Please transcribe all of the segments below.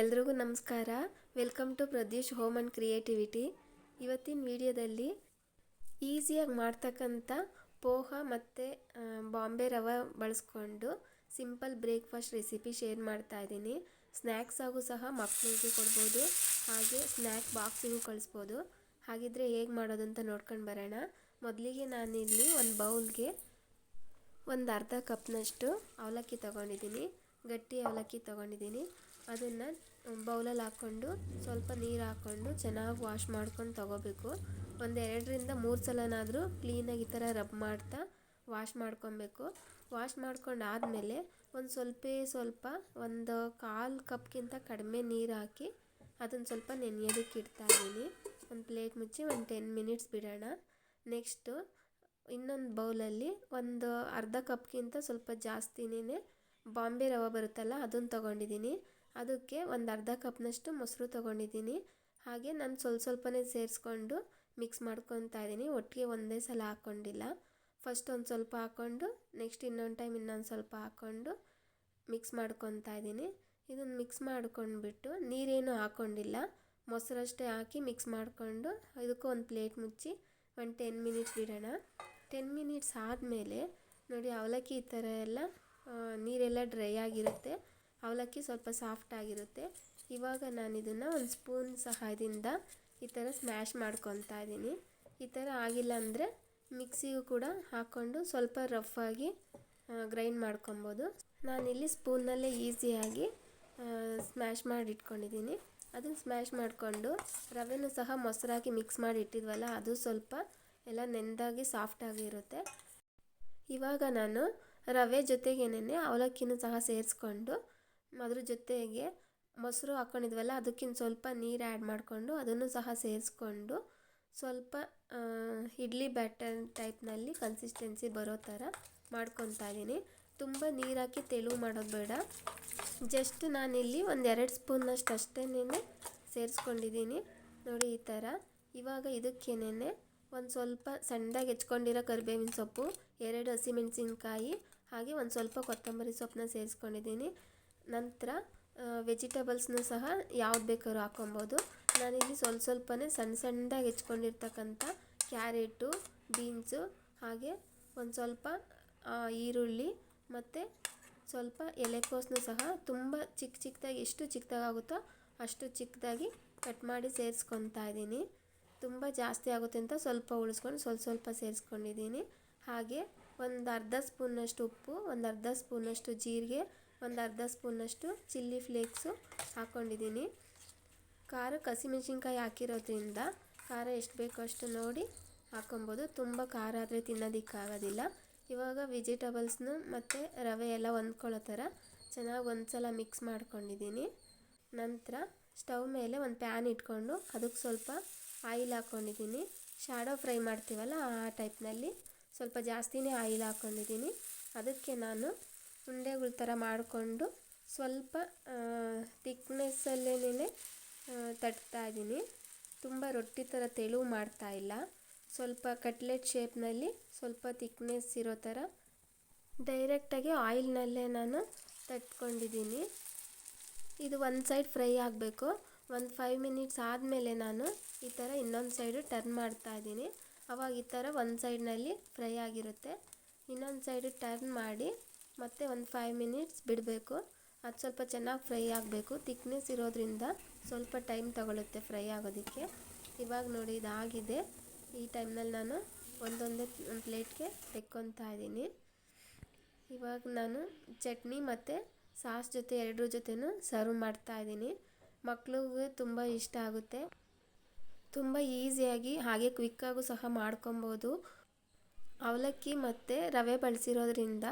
ಎಲ್ರಿಗೂ ನಮಸ್ಕಾರ. Welcome to Pradyush home and creativity. ಇವತ್ತಿನ ವಿಡಿಯೋದಲ್ಲಿ ಈಸಿಯಾಗಿ ಮಾಡ್ತಕ್ಕಂಥ ಪೋಹ ಮತ್ತು ಬಾಂಬೆ ರವೆ ಬಳಸ್ಕೊಂಡು ಸಿಂಪಲ್ ಬ್ರೇಕ್ಫಾಸ್ಟ್ ರೆಸಿಪಿ ಶೇರ್ ಮಾಡ್ತಾ ಇದ್ದೀನಿ. ಸ್ನ್ಯಾಕ್ಸ್ ಆಗೂ ಸಹ ಮಕ್ಕಳಿಗೆ ಕೊಡ್ಬೋದು, ಹಾಗೆ ಸ್ನ್ಯಾಕ್ ಬಾಕ್ಸಿಗೂ ಕಳಿಸ್ಬೋದು. ಹಾಗಿದ್ರೆ ಹೇಗೆ ಮಾಡೋದು ಅಂತ ನೋಡ್ಕೊಂಡು ಬರೋಣ. ಮೊದಲಿಗೆ ನಾನಿಲ್ಲಿ ಒಂದು ಬೌಲ್ಗೆ ಒಂದು ಅರ್ಧ ಕಪ್ನಷ್ಟು ಅವಲಕ್ಕಿ ತೊಗೊಂಡಿದ್ದೀನಿ. ಗಟ್ಟಿ ಅವಲಕ್ಕಿ ತೊಗೊಂಡಿದ್ದೀನಿ. ಅದನ್ನು ಬೌಲಲ್ಲಿ ಹಾಕ್ಕೊಂಡು ಸ್ವಲ್ಪ ನೀರು ಹಾಕ್ಕೊಂಡು ಚೆನ್ನಾಗಿ ವಾಶ್ ಮಾಡ್ಕೊಂಡು ತೊಗೋಬೇಕು. ಒಂದು 2-3 ಸಲನಾದರೂ ಕ್ಲೀನಾಗಿ ಈ ಥರ ರಬ್ ಮಾಡ್ತಾ ವಾಶ್ ಮಾಡ್ಕೊಬೇಕು. ವಾಶ್ ಮಾಡ್ಕೊಂಡು ಆದಮೇಲೆ ಒಂದು ಸ್ವಲ್ಪ ಒಂದು 1/4 ಕಪ್ಗಿಂತ ಕಡಿಮೆ ನೀರು ಹಾಕಿ ಅದನ್ನು ಸ್ವಲ್ಪ ನೆನೆಯೋದಕ್ಕೆ ಇಡ್ತಾಯಿದ್ದೀನಿ. ಒಂದು ಪ್ಲೇಟ್ ಮುಚ್ಚಿ ಒಂದು 10 ಮಿನಿಟ್ಸ್ ಬಿಡೋಣ. ನೆಕ್ಸ್ಟು ಇನ್ನೊಂದು ಬೌಲಲ್ಲಿ ಒಂದು ಅರ್ಧ ಕಪ್ಗಿಂತ ಸ್ವಲ್ಪ ಜಾಸ್ತಿನೇ ಬಾಂಬೆ ರವೆ ಬರುತ್ತಲ್ಲ ಅದನ್ನು ತೊಗೊಂಡಿದ್ದೀನಿ. ಅದಕ್ಕೆ ಒಂದು ಅರ್ಧ ಕಪ್ನಷ್ಟು ಮೊಸರು ತೊಗೊಂಡಿದ್ದೀನಿ. ಹಾಗೆ ನಾನು ಸ್ವಲ್ಪನೇ ಸೇರಿಸ್ಕೊಂಡು ಮಿಕ್ಸ್ ಮಾಡ್ಕೊತಾ ಇದ್ದೀನಿ. ಒಟ್ಟಿಗೆ ಒಂದೇ ಸಲ ಹಾಕ್ಕೊಂಡಿಲ್ಲ. ಫಸ್ಟ್ ಒಂದು ಸ್ವಲ್ಪ ಹಾಕ್ಕೊಂಡು ನೆಕ್ಸ್ಟ್ ಇನ್ನೊಂದು ಟೈಮ್ ಇನ್ನೊಂದು ಸ್ವಲ್ಪ ಹಾಕ್ಕೊಂಡು ಮಿಕ್ಸ್ ಮಾಡ್ಕೊತಾ ಇದ್ದೀನಿ. ಇದನ್ನು ಮಿಕ್ಸ್ ಮಾಡ್ಕೊಂಡ್ಬಿಟ್ಟು ನೀರೇನು ಹಾಕ್ಕೊಂಡಿಲ್ಲ, ಮೊಸರಷ್ಟೇ ಹಾಕಿ ಮಿಕ್ಸ್ ಮಾಡಿಕೊಂಡು ಇದಕ್ಕೂ ಒಂದು ಪ್ಲೇಟ್ ಮುಚ್ಚಿ ಒಂದು 10 ಮಿನಿಟ್ಸ್ ಬಿಡೋಣ. 10 ಮಿನಿಟ್ಸ್ ಆದಮೇಲೆ ನೋಡಿ, ಅವಲಕ್ಕಿ ಈ ಥರ ಎಲ್ಲ ನೀರೆಲ್ಲ ಡ್ರೈ ಆಗಿರುತ್ತೆ. ಅವಲಕ್ಕಿ ಸ್ವಲ್ಪ ಸಾಫ್ಟ್ ಆಗಿರುತ್ತೆ. ಇವಾಗ ನಾನು ಇದನ್ನು ಒಂದು ಸ್ಪೂನ್ ಸಹಾಯದಿಂದ ಈ ಥರ ಸ್ಮ್ಯಾಶ್ ಮಾಡ್ಕೊತಾ ಇದ್ದೀನಿ. ಈ ಥರ ಆಗಿಲ್ಲ ಅಂದರೆ ಮಿಕ್ಸಿಗೂ ಕೂಡ ಹಾಕ್ಕೊಂಡು ಸ್ವಲ್ಪ ರಫಾಗಿ ಗ್ರೈಂಡ್ ಮಾಡ್ಕೊಬೋದು. ನಾನಿಲ್ಲಿ ಸ್ಪೂನ್ನಲ್ಲೇ ಈಸಿಯಾಗಿ ಸ್ಮ್ಯಾಶ್ ಮಾಡಿ ಇಟ್ಕೊಂಡಿದ್ದೀನಿ. ಅದನ್ನು ಸ್ಮ್ಯಾಶ್ ಮಾಡಿಕೊಂಡು ರವೆನೂ ಸಹ ಮೊಸರಾಕಿ ಮಿಕ್ಸ್ ಮಾಡಿ ಇಟ್ಟಿದ್ವಲ್ಲ, ಅದು ಸ್ವಲ್ಪ ಎಲ್ಲ ನೆಂದಾಗಿ ಸಾಫ್ಟಾಗಿರುತ್ತೆ. ಇವಾಗ ನಾನು ರವೆ ಜೊತೆಗೇನೆ ಅವಲಕ್ಕಿನೂ ಸಹ ಸೇರಿಸ್ಕೊಂಡು ಅದ್ರ ಜೊತೆಗೆ ಮೊಸರು ಹಾಕ್ಕೊಂಡಿದ್ವಲ್ಲ ಅದಕ್ಕಿಂತ ಸ್ವಲ್ಪ ನೀರು ಆ್ಯಡ್ ಮಾಡಿಕೊಂಡು ಅದನ್ನು ಸಹ ಸೇರಿಸ್ಕೊಂಡು ಸ್ವಲ್ಪ ಇಡ್ಲಿ ಬ್ಯಾಟರ್ ಟೈಪ್ನಲ್ಲಿ ಕನ್ಸಿಸ್ಟೆನ್ಸಿ ಬರೋ ಥರ ಮಾಡ್ಕೊತಾ ಇದ್ದೀನಿ. ತುಂಬ ನೀರು ಹಾಕಿ ತೆಳು ಮಾಡೋದು ಬೇಡ. ಜಸ್ಟ್ ನಾನಿಲ್ಲಿ ಒಂದು 2 ಸ್ಪೂನ್ನಷ್ಟು ಅಷ್ಟೇನೆ ಸೇರಿಸ್ಕೊಂಡಿದ್ದೀನಿ. ನೋಡಿ ಈ ಥರ. ಇವಾಗ ಇದಕ್ಕೇನೆ ಒಂದು ಸ್ವಲ್ಪ ಸಣ್ಣದಾಗಿ ಹೆಚ್ಕೊಂಡಿರೋ ಕರಿಬೇವಿನ ಸೊಪ್ಪು, 2 ಹಸಿಮೆಣಸಿನ್ಕಾಯಿ, ಹಾಗೆ ಒಂದು ಸ್ವಲ್ಪ ಕೊತ್ತಂಬರಿ ಸೊಪ್ಪನ್ನ ಸೇರಿಸ್ಕೊಂಡಿದ್ದೀನಿ. ನಂತರ ವೆಜಿಟೇಬಲ್ಸ್ನೂ ಸಹ ಯಾವ್ದು ಬೇಕಾದ್ರೂ ಹಾಕ್ಕೊಬೋದು. ನಾನಿಲ್ಲಿ ಸ್ವಲ್ಪನೇ ಸಣ್ಣದಾಗಿ ಹೆಚ್ಕೊಂಡಿರ್ತಕ್ಕಂಥ ಕ್ಯಾರೆಟು, ಬೀನ್ಸು, ಹಾಗೆ ಒಂದು ಸ್ವಲ್ಪ ಈರುಳ್ಳಿ ಮತ್ತು ಸ್ವಲ್ಪ ಎಲೆಕೋಸನ್ನು ಸಹ ತುಂಬ ಚಿಕ್ಕದಾಗಿ, ಎಷ್ಟು ಚಿಕ್ಕದಾಗುತ್ತೋ ಅಷ್ಟು ಚಿಕ್ಕದಾಗಿ ಕಟ್ ಮಾಡಿ ಸೇರಿಸ್ಕೊತಾ ಇದ್ದೀನಿ. ತುಂಬ ಜಾಸ್ತಿ ಆಗುತ್ತೆ ಅಂತ ಸ್ವಲ್ಪ ಉಳಿಸ್ಕೊಂಡು ಸ್ವಲ್ಪ ಸೇರಿಸ್ಕೊಂಡಿದ್ದೀನಿ. ಹಾಗೆ ಒಂದು ಅರ್ಧ ಸ್ಪೂನ್ನಷ್ಟು ಉಪ್ಪು, ಒಂದು ಅರ್ಧ ಸ್ಪೂನಷ್ಟು ಜೀರಿಗೆ, ಒಂದು ಅರ್ಧ ಸ್ಪೂನಷ್ಟು ಚಿಲ್ಲಿ ಫ್ಲೇಕ್ಸು ಹಾಕ್ಕೊಂಡಿದ್ದೀನಿ. ಖಾರಕ್ಕೆ ಹಸಿಮೆಣ್ಸಿನ್ಕಾಯಿ ಹಾಕಿರೋದ್ರಿಂದ ಖಾರ ಎಷ್ಟು ಬೇಕೋ ಅಷ್ಟು ನೋಡಿ ಹಾಕ್ಕೊಬೋದು. ತುಂಬ ಖಾರ ಆದರೆ ತಿನ್ನೋದಕ್ಕಾಗೋದಿಲ್ಲ. ಇವಾಗ ವೆಜಿಟೇಬಲ್ಸ್ನು ಮತ್ತು ರವೆ ಎಲ್ಲ ಹೊಂದ್ಕೊಳ್ಳೋ ಥರ ಚೆನ್ನಾಗಿ ಒಂದು ಸಲ ಮಿಕ್ಸ್ ಮಾಡ್ಕೊಂಡಿದ್ದೀನಿ. ನಂತರ ಸ್ಟವ್ ಮೇಲೆ ಒಂದು ಪ್ಯಾನ್ ಇಟ್ಕೊಂಡು ಅದಕ್ಕೆ ಸ್ವಲ್ಪ ಆಯಿಲ್ ಹಾಕ್ಕೊಂಡಿದ್ದೀನಿ. ಶಾಡೋ ಫ್ರೈ ಮಾಡ್ತೀವಲ್ಲ ಆ ಟೈಪ್ನಲ್ಲಿ ಸ್ವಲ್ಪ ಜಾಸ್ತಿನೇ ಆಯಿಲ್ ಹಾಕ್ಕೊಂಡಿದ್ದೀನಿ. ಅದಕ್ಕೆ ನಾನು ಉಂಡೆಗಳ ಥರ ಮಾಡಿಕೊಂಡು ಸ್ವಲ್ಪ ತಿಕ್ನೆಸ್ಸಲ್ಲೇನೆ ತಟ್ತಾ ಇದ್ದೀನಿ. ತುಂಬ ರೊಟ್ಟಿ ಥರ ತೆಳು ಮಾಡ್ತಾಯಿಲ್ಲ. ಸ್ವಲ್ಪ ಕಟ್ಲೆಟ್ ಶೇಪ್ನಲ್ಲಿ ಸ್ವಲ್ಪ ತಿಕ್ನೆಸ್ ಇರೋ ಥರ ಡೈರೆಕ್ಟಾಗಿ ಆಯಿಲ್ನಲ್ಲೇ ನಾನು ತಟ್ಕೊಂಡಿದ್ದೀನಿ. ಇದು ಒಂದು ಸೈಡ್ ಫ್ರೈ ಆಗಬೇಕು. ಒಂದು 5 ಮಿನಿಟ್ಸ್ ಆದಮೇಲೆ ನಾನು ಈ ಥರ ಇನ್ನೊಂದು ಸೈಡು ಟರ್ನ್ ಮಾಡ್ತಾ ಇದ್ದೀನಿ. ಆವಾಗ ಈ ಥರ ಒಂದು ಸೈಡ್ನಲ್ಲಿ ಫ್ರೈ ಆಗಿರುತ್ತೆ. ಇನ್ನೊಂದು ಸೈಡು ಟರ್ನ್ ಮಾಡಿ ಮತ್ತು ಒಂದು 5 ಮಿನಿಟ್ಸ್ ಬಿಡಬೇಕು. ಅದು ಸ್ವಲ್ಪ ಚೆನ್ನಾಗಿ ಫ್ರೈ ಆಗಬೇಕು. ತಿಕ್ನೆಸ್ ಇರೋದ್ರಿಂದ ಸ್ವಲ್ಪ ಟೈಮ್ ತಗೊಳುತ್ತೆ ಫ್ರೈ ಆಗೋದಕ್ಕೆ. ಇವಾಗ ನೋಡಿ ಇದಾಗಿದೆ. ಈ ಟೈಮ್ನಲ್ಲಿ ನಾನು ಒಂದು ಪ್ಲೇಟ್ಗೆ ತೆಕ್ಕೊತಾ ಇದ್ದೀನಿ. ಇವಾಗ ನಾನು ಚಟ್ನಿ ಮತ್ತು ಸಾಸ್ ಜೊತೆ ಎರಡರ ಜೊತೆನೂ ಸರ್ವ್ ಮಾಡ್ತಾ ಇದ್ದೀನಿ. ಮಕ್ಳಿಗೆ ತುಂಬ ಇಷ್ಟ ಆಗುತ್ತೆ. ತುಂಬ ಈಸಿಯಾಗಿ ಹಾಗೆ ಕ್ವಿಕ್ಕಾಗೂ ಸಹ ಮಾಡ್ಕೊಬೋದು. ಅವಲಕ್ಕಿ ಮತ್ತು ರವೆ ಬಳಸಿರೋದ್ರಿಂದ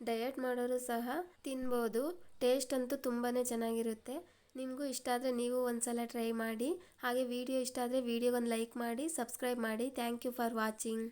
ಡಯಟ್ ಮಾಡೋರು ಸಹ ತಿನ್ಬೋದು. ಟೇಸ್ಟ್ ಅಂತೂ ತುಂಬಾ ಚೆನ್ನಾಗಿರುತ್ತೆ. ನಿಮಗೂ ಇಷ್ಟ ಆದರೆ ನೀವು ಒಂದು ಸಲ ಟ್ರೈ ಮಾಡಿ. ಹಾಗೆ ವಿಡಿಯೋ ಇಷ್ಟ ಆದರೆ ವಿಡಿಯೋಗೊಂದು ಲೈಕ್ ಮಾಡಿ, ಸಬ್ಸ್ಕ್ರೈಬ್ ಮಾಡಿ. Thank you for watching.